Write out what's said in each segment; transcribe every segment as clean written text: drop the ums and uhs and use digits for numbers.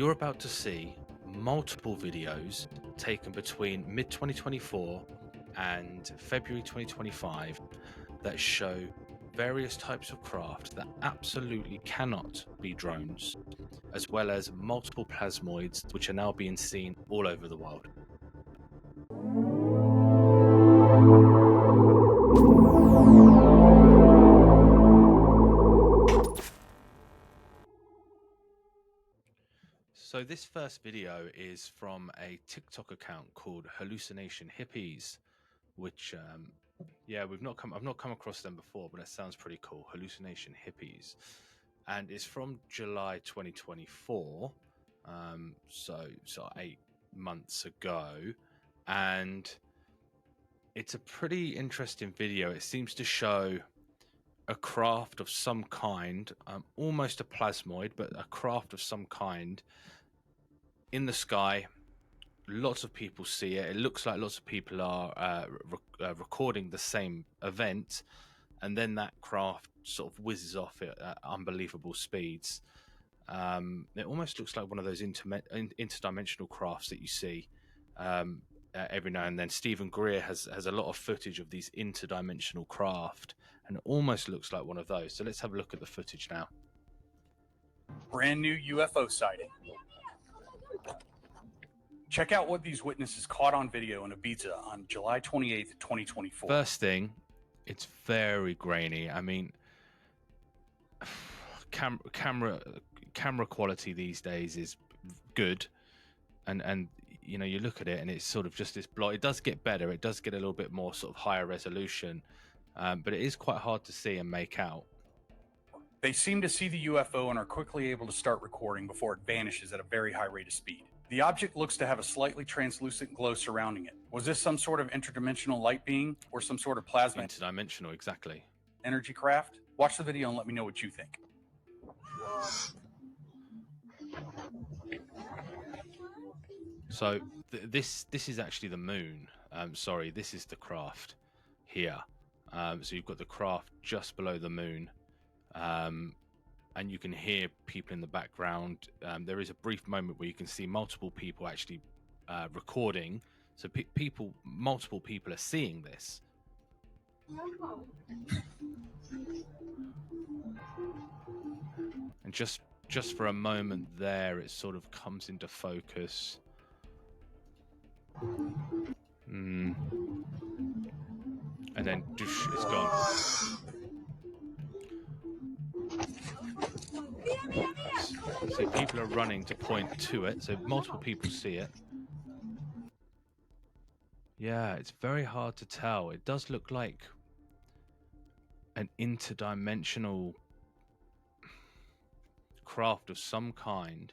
You're about to see multiple videos taken between mid-2024 and February 2025 that show various types of craft that absolutely cannot be drones, as well as multiple plasmoids which are now being seen all over the world. So this first video is from a TikTok account called Hallucination Hippies, which I've not come across them before, but it sounds pretty cool. Hallucination Hippies, and it's from July 2024, so 8 months ago, and it's a pretty interesting video. It seems to show a craft of some kind, almost a plasmoid, but a craft of some kind in the sky. Lots of people see it. It looks like lots of people are recording the same event, and then that craft sort of whizzes off at unbelievable speeds. It almost looks like one of those interdimensional crafts that you see every now and then. Stephen Greer has a lot of footage of these interdimensional craft, and it almost looks like one of those. So let's have a look at the footage now. Brand new UFO sighting. Check out what these witnesses caught on video in Ibiza on July 28th, 2024. First thing, it's very grainy. I mean, camera quality these days is good, and you know, you look at it and it's sort of just this block. It does get better. It does get a little bit more sort of higher resolution, but it is quite hard to see and make out. They seem to see the UFO and are quickly able to start recording before it vanishes at a very high rate of speed. The object looks to have a slightly translucent glow surrounding it. Was this some sort of interdimensional light being or some sort of plasma? Interdimensional, exactly. Energy craft? Watch the video and let me know what you think. So this is actually the moon. Sorry, this is the craft here. So you've got the craft just below the moon. And you can hear people in the background. There is a brief moment where you can see multiple people actually recording. So multiple people are seeing this. And just for a moment there, it sort of comes into focus. And then it's gone. See, people are running to point to it, so multiple people see it. Yeah, it's very hard to tell. It does look like an interdimensional craft of some kind,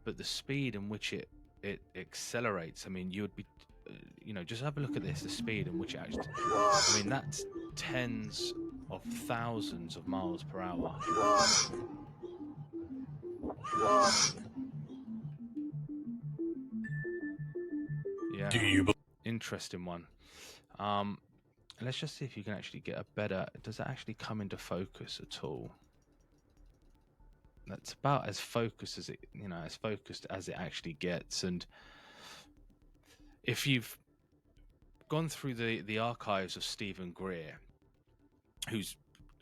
but the speed in which it accelerates, I mean, you would be, just have a look at this, the speed in which it actually, I mean, that's tens of thousands of miles per hour. Yeah, interesting one. Let's just see if you can actually get a better. Does it actually come into focus at all? That's about as focused as it, as focused as it actually gets. And if you've gone through the archives of Stephen Greer,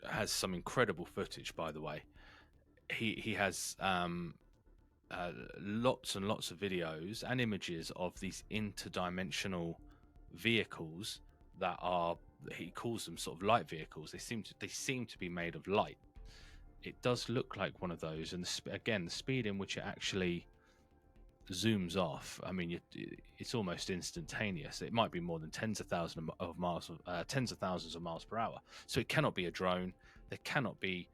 has some incredible footage, by the way. He has lots and lots of videos and images of these interdimensional vehicles that are, he calls them sort of light vehicles. They seem to be made of light. It does look like one of those, and again, the speed in which it actually zooms off, I mean, it's almost instantaneous. It might be more than tens of thousands of miles per hour. So it cannot be a drone. There cannot be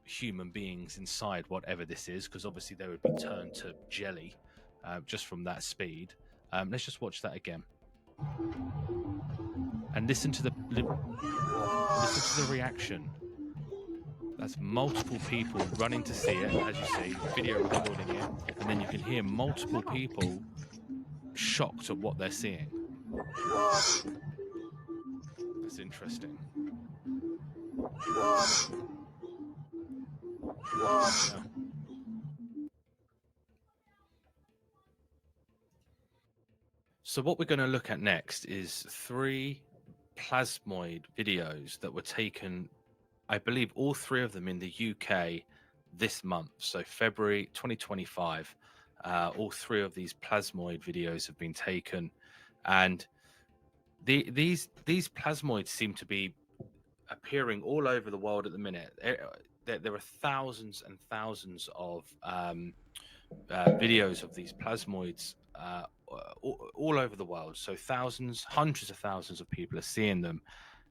human beings inside whatever this is, because obviously they would be turned to jelly just from that speed. Let's just watch that again and listen to the reaction. That's multiple people running to see it, as you see, video recording it, and then you can hear multiple people shocked at what they're seeing. That's interesting. Yeah. So what we're going to look at next is 3 plasmoid videos that were taken, I believe all 3 of them in the UK this month. So February 2025, all 3 of these plasmoid videos have been taken, and these plasmoids seem to be appearing all over the world at the minute. There are thousands and thousands of videos of these plasmoids all over the world. So thousands, hundreds of thousands of people are seeing them,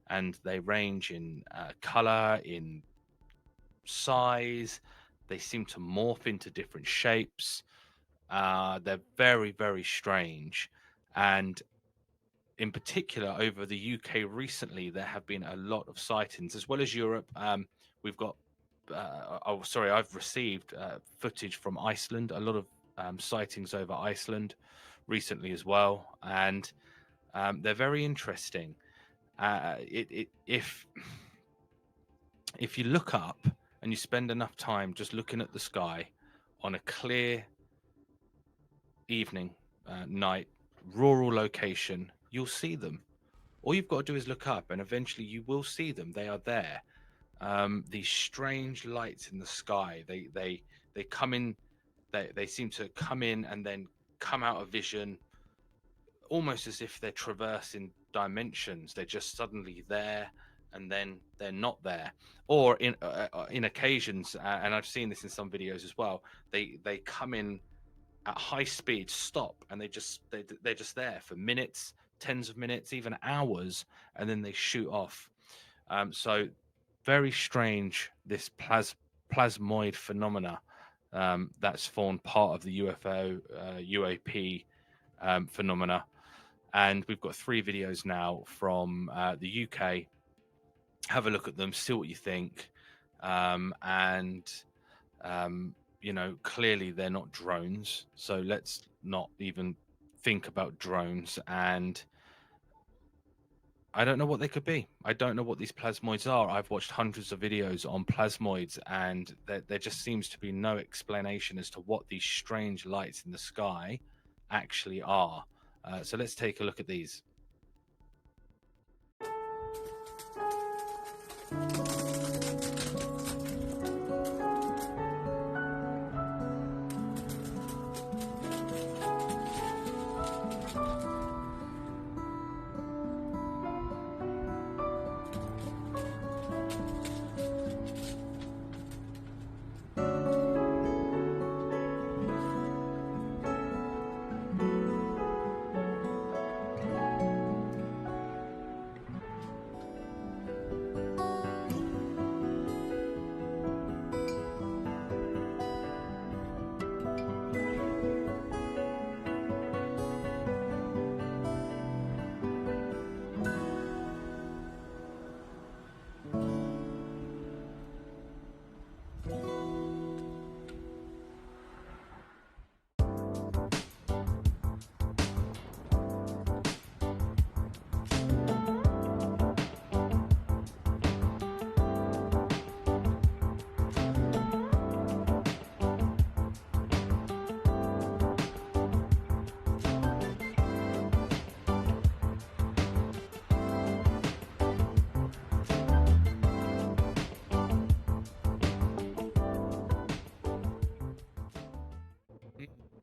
and they range in color, in size. They seem to morph into different shapes. They're very, very strange. And in particular, over the UK recently, there have been a lot of sightings, as well as Europe. We've got, I've received footage from Iceland, a lot of sightings over Iceland recently as well. And they're very interesting. If you look up and you spend enough time just looking at the sky on a clear evening, night, rural location, you'll see them. All you've got to do is look up, and eventually you will see them. They are there. These strange lights in the sky. They come in. They seem to come in and then come out of vision, almost as if they're traversing dimensions. They're just suddenly there, and then they're not there. Or in occasions, and I've seen this in some videos as well. They come in at high speed, stop, and they're just there for minutes, tens of minutes, even hours, and then they shoot off. So very strange, this plasmoid phenomena that's formed part of the UFO UAP phenomena. And we've got 3 videos now from the UK. Have a look at them, see what you think. You know, clearly they're not drones, so let's not even think about drones. And I don't know what they could be. I don't know what these plasmoids are. I've watched hundreds of videos on plasmoids, and there just seems to be no explanation as to what these strange lights in the sky actually are. So let's take a look at these.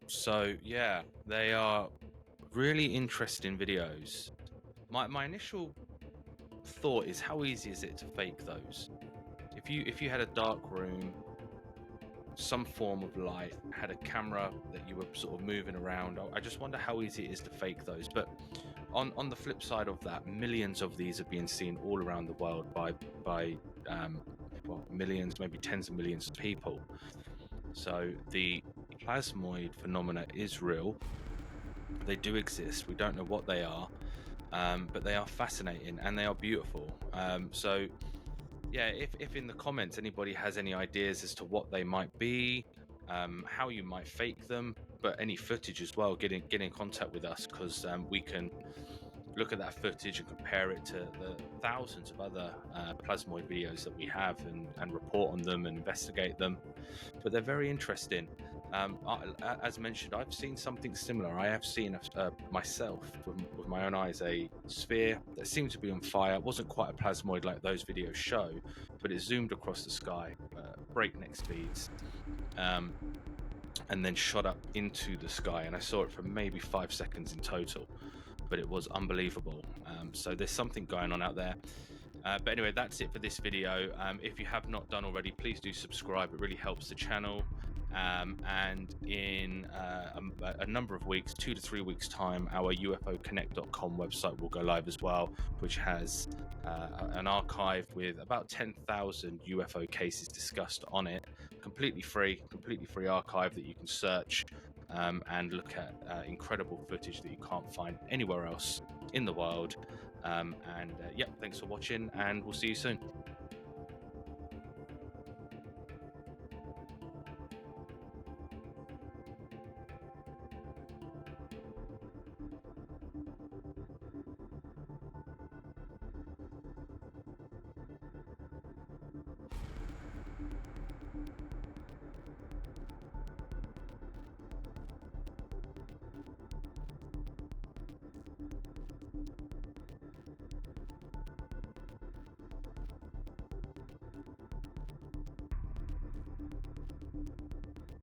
So yeah, they are really interesting videos. My initial thought is, how easy is it to fake those? If you had a dark room, some form of light, had a camera that you were sort of moving around, I just wonder how easy it is to fake those. But on the flip side of that, millions of these are being seen all around the world by well, millions, maybe tens of millions of people. So the plasmoid phenomena is real. They do exist. We don't know what they are, but they are fascinating and they are beautiful. So yeah, if in the comments anybody has any ideas as to what they might be, how you might fake them, but any footage as well, get in contact with us, because we can look at that footage and compare it to the thousands of other plasmoid videos that we have, and report on them and investigate them. But they're very interesting. As mentioned, I've seen something similar. I have seen myself with my own eyes a sphere that seemed to be on fire. It wasn't quite a plasmoid like those videos show, but it zoomed across the sky, breakneck speeds, and then shot up into the sky. And I saw it for maybe 5 seconds in total, but it was unbelievable. So there's something going on out there. But anyway, that's it for this video. If you have not done already, please do subscribe. It really helps the channel. And in a number of weeks, 2 to 3 weeks time, our UFOconnect.com website will go live as well, which has an archive with about 10,000 UFO cases discussed on it. Completely free archive that you can search and look at incredible footage that you can't find anywhere else in the world. Yeah, thanks for watching, and we'll see you soon.